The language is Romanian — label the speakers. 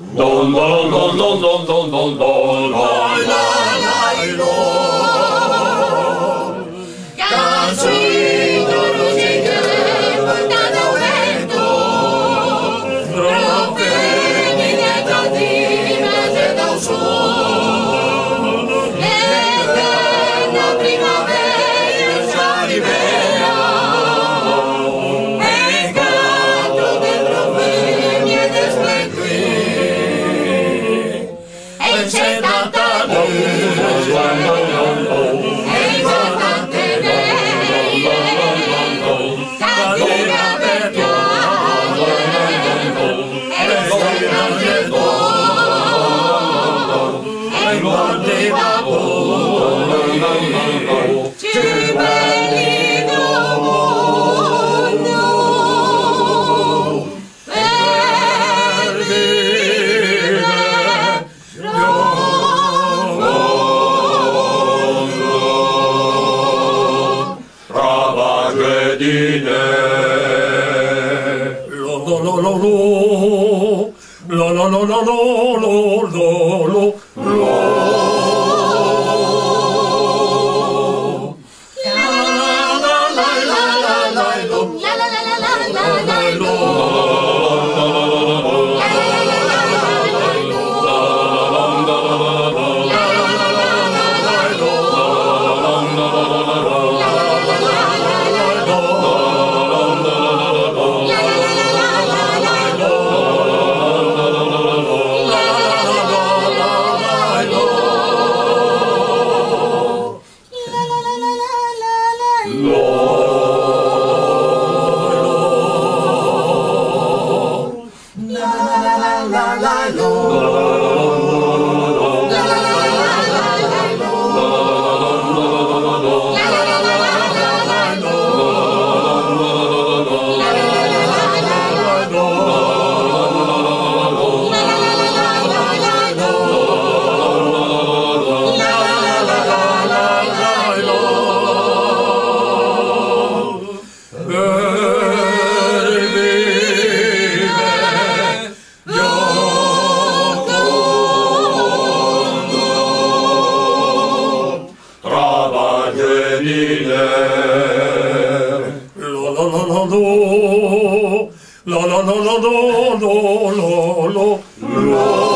Speaker 1: Don, don, don, don, don, don, don, don, la, la, la, lo. Canzoni dolorosi portano vento, profumi di mese da un suono, l'eterna primavera già rivela, e il canto dei profumi e dei splendidi, e c'è tanta luce.
Speaker 2: La la la la la la la la la.